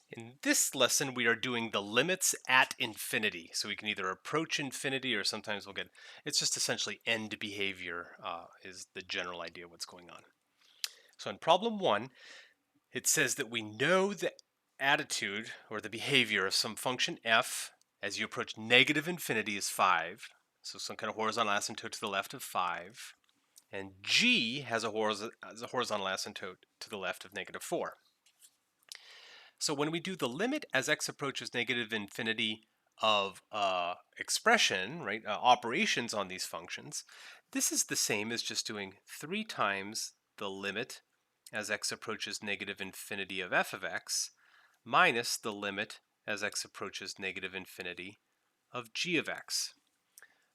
In this lesson, we are doing the limits at infinity. So we can either approach infinity or sometimes we'll get, it's just essentially end behavior is the general idea of what's going on. So in problem one, it says that we know the attitude or the behavior of some function f as you approach negative infinity is 5. So some kind of horizontal asymptote to the left of 5. And g has a horizontal asymptote to the left of negative 4. So when we do the limit as x approaches negative infinity of expression, right, operations on these functions, this is the same as just doing 3 times the limit as x approaches negative infinity of f of x minus the limit as x approaches negative infinity of g of x.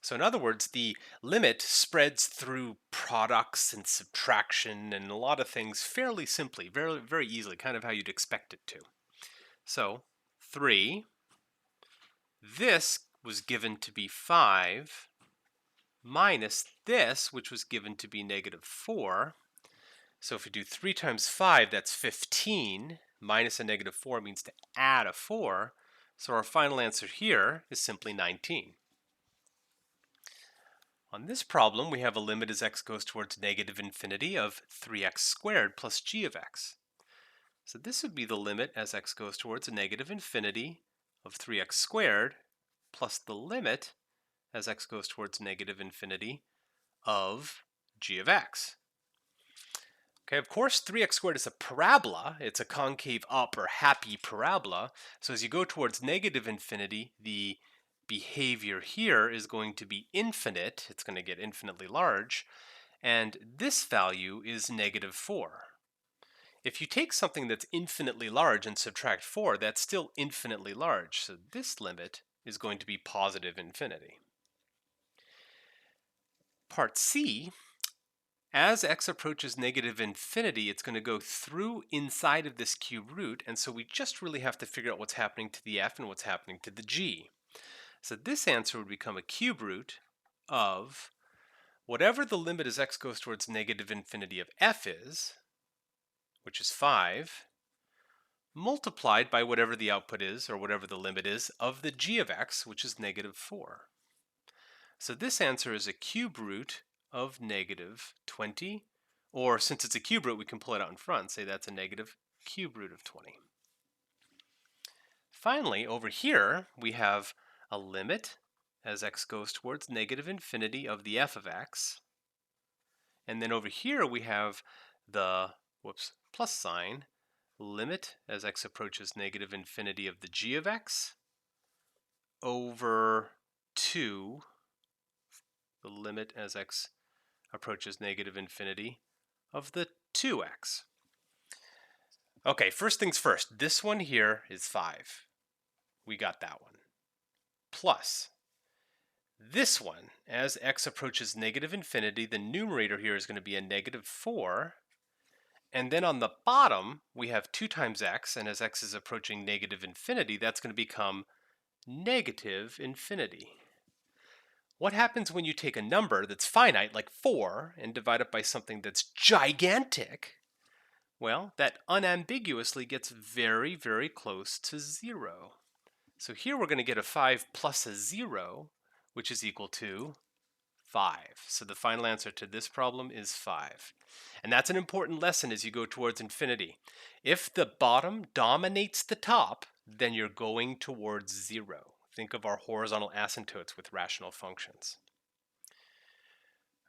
So in other words, the limit spreads through products and subtraction and a lot of things fairly simply, very, very easily, kind of how you'd expect it to. So 3, this was given to be 5, minus this, which was given to be negative 4. So if we do 3 times 5, that's 15, minus a negative 4 means to add a 4. So our final answer here is simply 19. On this problem, we have a limit as x goes towards negative infinity of 3x squared plus g of x. So this would be the limit as x goes towards a negative infinity of 3x squared plus the limit as x goes towards negative infinity of g of x. Okay, of course, 3x squared is a parabola. It's a concave up or happy parabola. So as you go towards negative infinity, the behavior here is going to be infinite. It's going to get infinitely large. And this value is negative 4. If you take something that's infinitely large and subtract 4, that's still infinitely large. So this limit is going to be positive infinity. Part C, as x approaches negative infinity, it's going to go through inside of this cube root, and so we just really have to figure out what's happening to the f and what's happening to the g. So this answer would become a cube root of whatever the limit as x goes towards negative infinity of f is, which is 5, multiplied by whatever the output is, or whatever the limit is, of the g of x, which is negative 4. So this answer is a cube root of negative 20, or since it's a cube root, we can pull it out in front and say that's a negative cube root of 20. Finally, over here, we have a limit as x goes towards negative infinity of the f of x. And then over here, we have the, plus sign, limit as x approaches negative infinity of the g of x over 2, the limit as x approaches negative infinity of the 2x. Okay, first things first, this one here is 5. We got that one. Plus, this one, as x approaches negative infinity, the numerator here is going to be a negative 4. And then on the bottom, we have 2 times x, and as x is approaching negative infinity, that's going to become negative infinity. What happens when you take a number that's finite, like 4, and divide it by something that's gigantic? Well, that unambiguously gets very, very close to 0. So here we're going to get a 5 plus a 0, which is equal to 5. So the final answer to this problem is 5. And that's an important lesson as you go towards infinity. If the bottom dominates the top, then you're going towards 0. Think of our horizontal asymptotes with rational functions.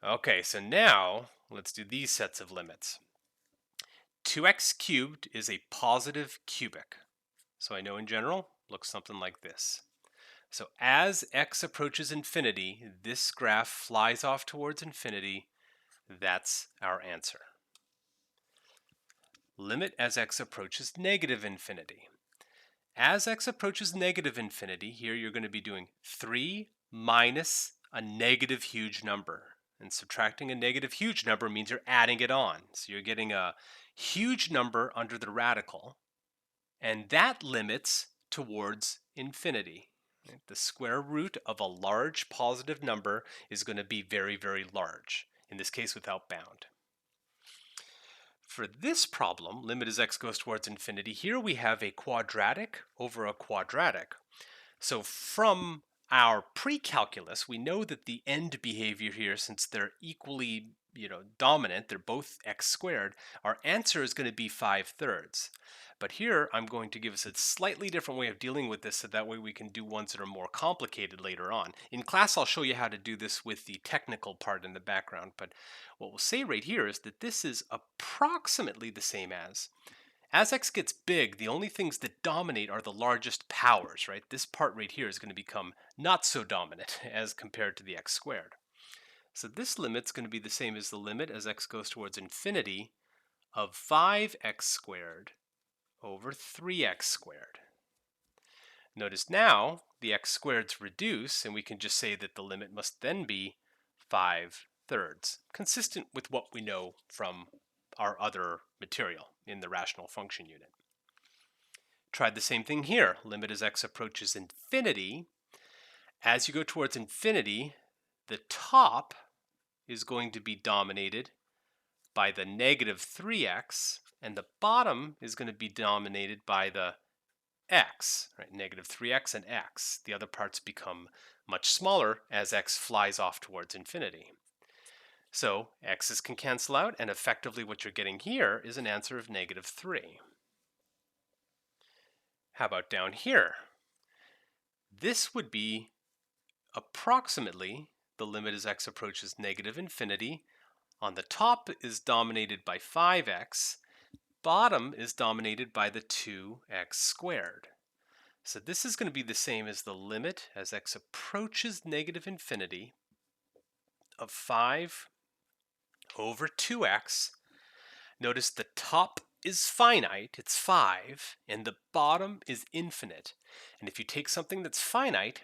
Okay, so now let's do these sets of limits. 2x cubed is a positive cubic. So I know in general, looks something like this. So as x approaches infinity, this graph flies off towards infinity. That's our answer. Limit as x approaches negative infinity. As x approaches negative infinity, here you're going to be doing 3 minus a negative huge number. And subtracting a negative huge number means you're adding it on. So you're getting a huge number under the radical, and that limits towards infinity. The square root of a large positive number is going to be very, very large, in this case without bound. For this problem, limit as x goes towards infinity, here we have a quadratic over a quadratic. So from our pre-calculus, we know that the end behavior here, since they're equally dominant, they're both x squared, our answer is going to be 5/3. But here I'm going to give us a slightly different way of dealing with this so that way we can do ones that are more complicated later on. In class I'll show you how to do this with the technical part in the background, but what we'll say right here is that this is approximately the same as x gets big, the only things that dominate are the largest powers, right? This part right here is going to become not so dominant as compared to the x squared. So this limit's going to be the same as the limit as x goes towards infinity of 5x squared over 3x squared. Notice now the x squareds reduce, and we can just say that the limit must then be 5/3, consistent with what we know from our other material in the rational function unit. Tried the same thing here. Limit as x approaches infinity. As you go towards infinity, the top is going to be dominated by the negative 3x, and the bottom is going to be dominated by the x, right? Negative 3x and x. The other parts become much smaller as x flies off towards infinity. So x's can cancel out, and effectively what you're getting here is an answer of negative 3. How about down here? This would be approximately the limit as x approaches negative infinity. On the top is dominated by 5x, bottom is dominated by the 2x squared. So this is going to be the same as the limit as x approaches negative infinity of 5 over 2x. Notice the top is finite, it's 5, and the bottom is infinite. And if you take something that's finite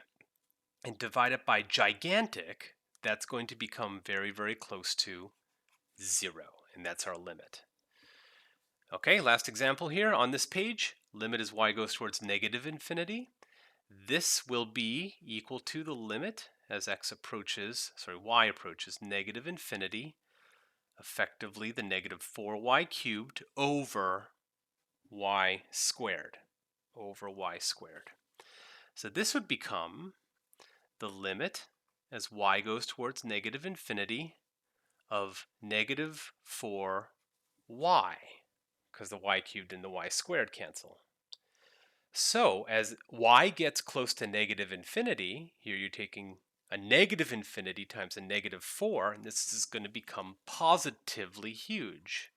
and divide it by gigantic, that's going to become very, very close to 0, and that's our limit. Okay, last example here on this page. Limit as y goes towards negative infinity. This will be equal to the limit as y approaches negative infinity, effectively the negative 4y cubed over y squared, So this would become the limit as y goes towards negative infinity of negative 4y, because the y cubed and the y squared cancel. So as y gets close to negative infinity, here you're taking a negative infinity times a negative 4, and this is going to become positively huge.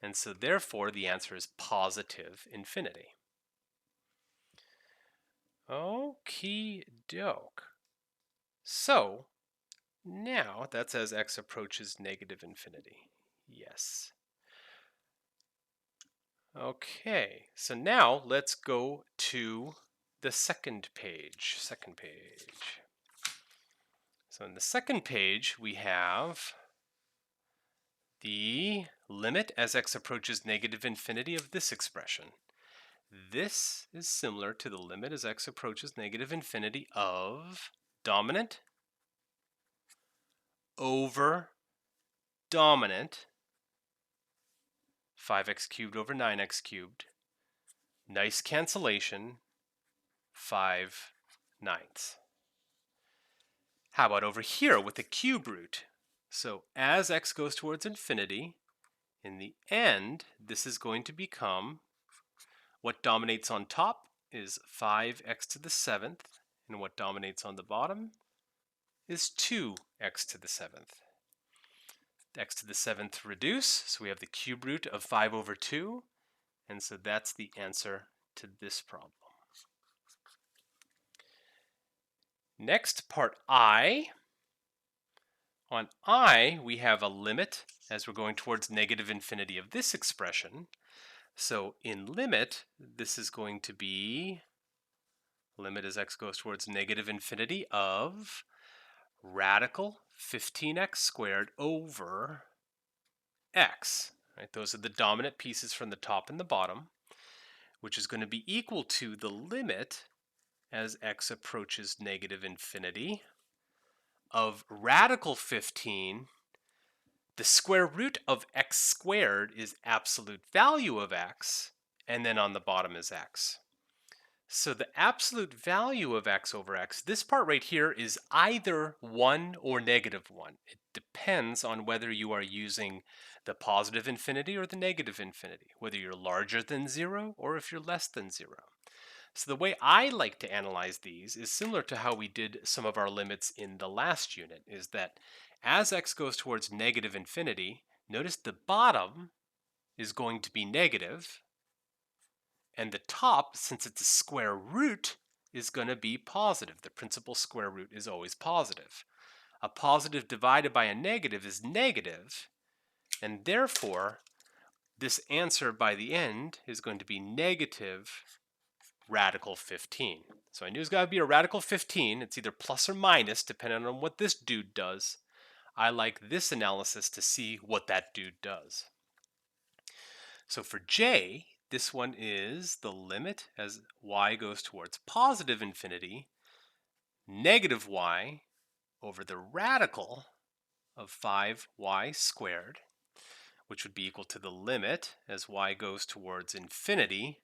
And so therefore the answer is positive infinity. Okie doke. So now that's as x approaches negative infinity. Yes. Okay, so now let's go to the second page. So in the second page, we have the limit as x approaches negative infinity of this expression. This is similar to the limit as x approaches negative infinity of dominant over dominant, 5x cubed over 9x cubed. Nice cancellation, 5/9. How about over here with the cube root? So as x goes towards infinity, in the end, this is going to become, what dominates on top is 5x to the 7th, and what dominates on the bottom is 2x to the 7th. X to the 7th reduce, so we have the cube root of 5 over 2, and so that's the answer to this problem. Next, part I. On I, we have a limit as we're going towards negative infinity of this expression. So in limit, this is going to be limit as x goes towards negative infinity of radical 15x squared over x. Right? Those are the dominant pieces from the top and the bottom, which is going to be equal to the limit as x approaches negative infinity of radical 15 The square root of x squared is absolute value of x, and then on the bottom is x. So the absolute value of x over x, this part right here is either 1 or -1. It depends on whether you are using the positive infinity or the negative infinity, whether you're larger than 0 or if you're less than 0. So the way I like to analyze these is similar to how we did some of our limits in the last unit, is that as x goes towards negative infinity, notice the bottom is going to be negative, and the top, since it's a square root, is going to be positive. The principal square root is always positive. A positive divided by a negative is negative, and therefore this answer by the end is going to be negative radical 15. So I knew it's got to be a radical 15. It's either plus or minus, depending on what this dude does. I like this analysis to see what that dude does. So for J, this one is the limit as y goes towards positive infinity, negative y over the radical of 5y squared, which would be equal to the limit as y goes towards infinity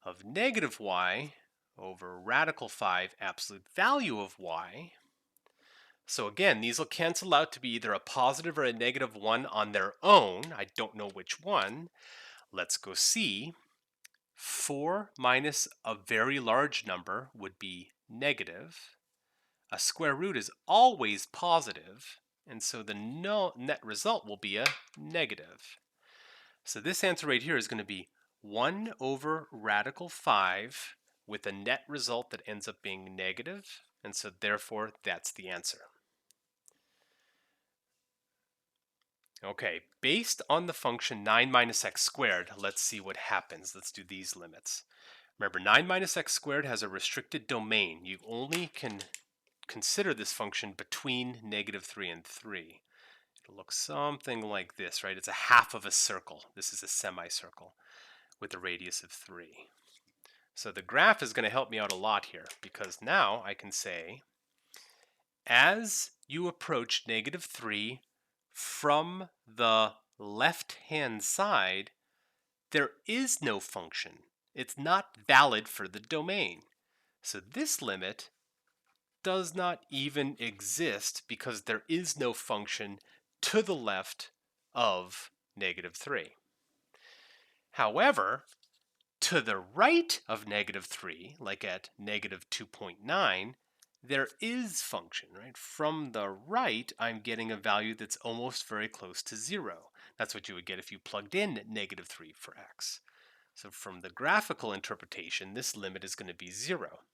of negative y over radical 5 absolute value of y. So again, these will cancel out to be either a positive or a -1 on their own. I don't know which one. Let's go see. 4 minus a very large number would be negative. A square root is always positive, and so the net result will be a negative. So this answer right here is going to be 1 over radical 5 with a net result that ends up being negative, and so therefore that's the answer. Okay, based on the function 9 minus x squared, let's see what happens. Let's do these limits. Remember, 9 minus x squared has a restricted domain. You only can consider this function between -3 and 3. It'll look something like this, right? It's a half of a circle. This is a semicircle with a radius of 3. So the graph is going to help me out a lot here, because now I can say, as you approach -3 from the left-hand side, there is no function. It's not valid for the domain. So this limit does not even exist because there is no function to the left of -3. However, to the right of -3, like at -2.9, there is function, right? From the right, I'm getting a value that's almost very close to 0. That's what you would get if you plugged in -3 for x. So from the graphical interpretation, this limit is going to be 0.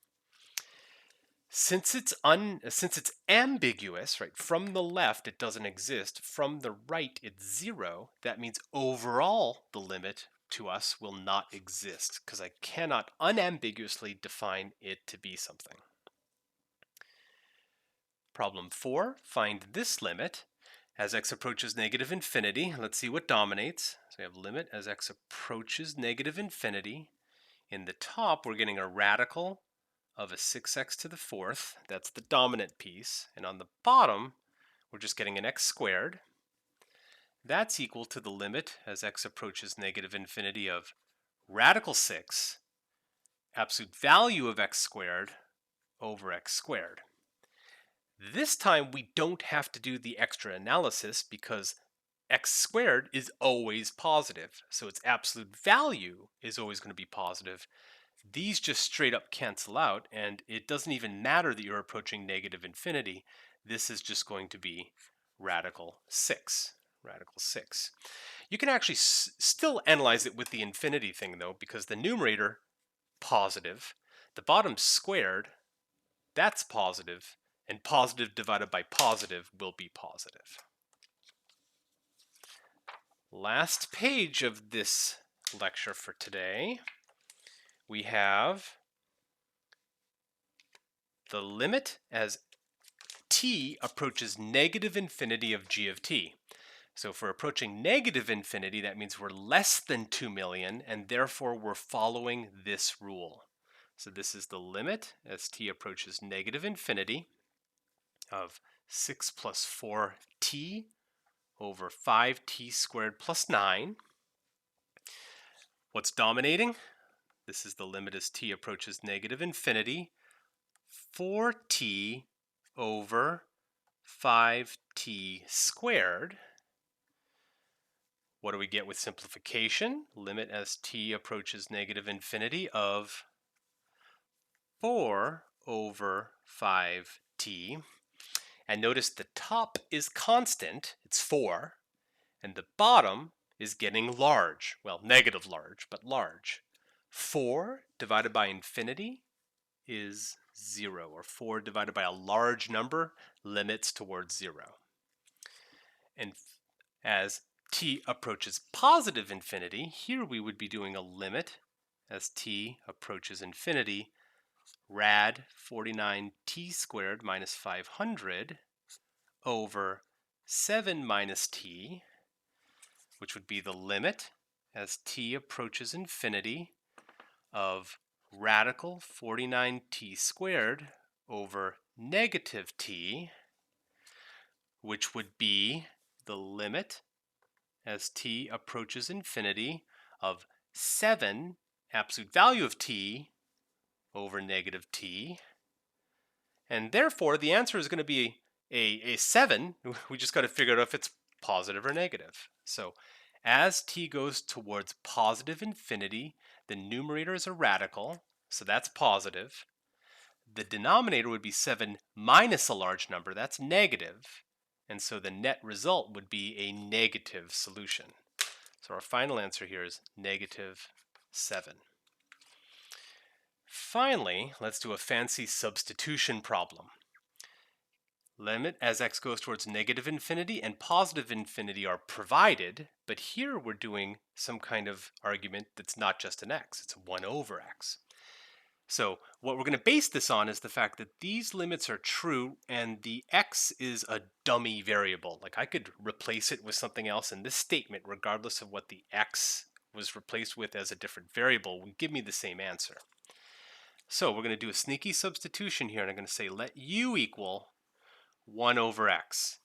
Since it's ambiguous, right? From the left, it doesn't exist. From the right, it's 0. That means overall, the limit to us will not exist because I cannot unambiguously define it to be something. Problem 4, find this limit as x approaches -infinity. Let's see what dominates. So we have limit as x approaches -infinity. In the top, we're getting a radical of a 6x to the 4th. That's the dominant piece. And on the bottom, we're just getting an x squared. That's equal to the limit as x approaches -infinity of radical 6, absolute value of x squared over x squared. This time we don't have to do the extra analysis because x squared is always positive. So its absolute value is always going to be positive. These just straight up cancel out, and it doesn't even matter that you're approaching -infinity. This is just going to be radical 6. Radical 6. You can actually still analyze it with the infinity thing, though, because the numerator, positive. The bottom squared, that's positive. And positive divided by positive will be positive. Last page of this lecture for today. We have the limit as t approaches -infinity of g of t. So if we're approaching -infinity, that means we're less than 2 million, and therefore we're following this rule. So this is the limit as t approaches -infinity of 6 plus 4t over 5t squared plus 9. What's dominating? This is the limit as t approaches negative infinity. 4t over 5t squared. What do we get with simplification? Limit as t approaches negative infinity of 4 over 5t. And notice the top is constant, it's 4, and the bottom is getting large. Well, negative large, but large. 4 divided by infinity is 0, or 4 divided by a large number limits towards 0. And as t approaches positive infinity, here we would be doing a limit as t approaches infinity, rad 49t squared minus 500 over 7 minus t, which would be the limit as t approaches infinity of radical 49t squared over negative t, which would be the limit as t approaches infinity of 7 absolute value of t over negative t. And therefore, the answer is going to be a 7. We just got to figure out if it's positive or negative. So as t goes towards positive infinity, the numerator is a radical, so that's positive. The denominator would be 7 minus a large number, that's negative. And so the net result would be a negative solution. So our final answer here is negative 7. Finally, let's do a fancy substitution problem. Limit as x goes towards negative infinity and positive infinity are provided, but here we're doing some kind of argument that's not just an x, it's 1 over x. So what we're going to base this on is the fact that these limits are true and the x is a dummy variable. Like I could replace it with something else, and this statement, regardless of what the x was replaced with as a different variable, will give me the same answer. So we're going to do a sneaky substitution here, and I'm going to say let u equal 1 over x.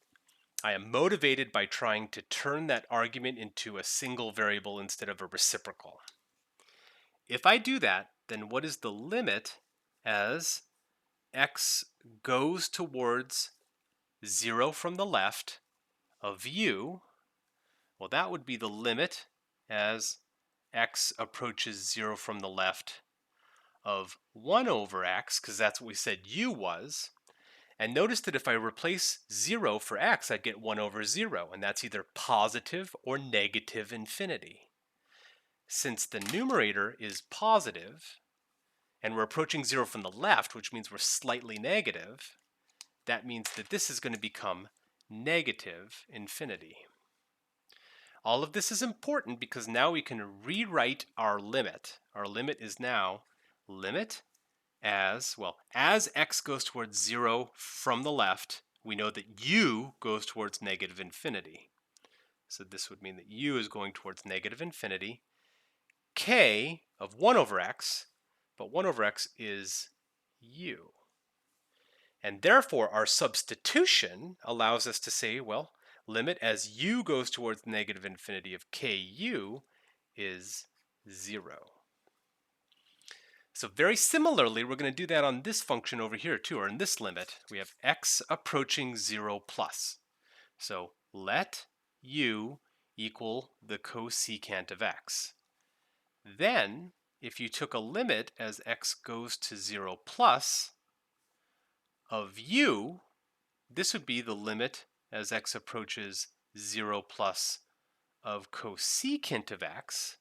I am motivated by trying to turn that argument into a single variable instead of a reciprocal. If I do that, then what is the limit as x goes towards 0 from the left of u? Well, that would be the limit as x approaches 0 from the left of 1 over x, because that's what we said u was. And notice that if I replace 0 for x, I'd get 1 over 0, and that's either positive or negative infinity. Since the numerator is positive, and we're approaching 0 from the left, which means we're slightly negative, that means that this is going to become negative infinity. All of this is important because now we can rewrite our limit. Our limit is now limit as x goes towards 0 from the left, we know that u goes towards negative infinity. So this would mean that u is going towards negative infinity. K of 1 over x, but 1 over x is u. And therefore our substitution allows us to say, well, limit as u goes towards negative infinity of ku is 0. So very similarly, we're going to do that on this function over here too, or in this limit. We have x approaching 0 plus. So let u equal the cosecant of x. Then, if you took a limit as x goes to 0 plus of u, this would be the limit as x approaches 0 plus of cosecant of x.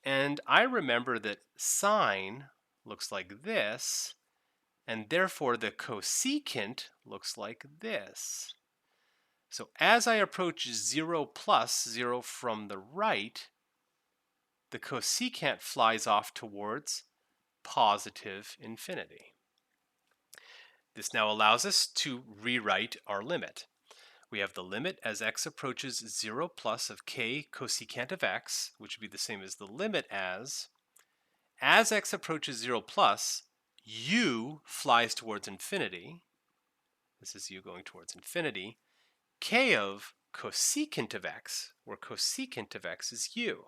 And I remember that sine looks like this, and therefore the cosecant looks like this. So as I approach 0 plus 0 from the right, the cosecant flies off towards positive infinity. This now allows us to rewrite our limit. We have the limit as x approaches 0 plus of k cosecant of x, which would be the same as the limit as x approaches 0 plus, u flies towards infinity. This is u going towards infinity. K of cosecant of x, where cosecant of x is u.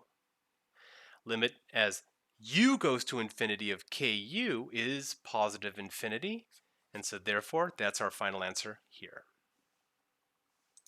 Limit as u goes to infinity of ku is positive infinity, and so therefore that's our final answer here.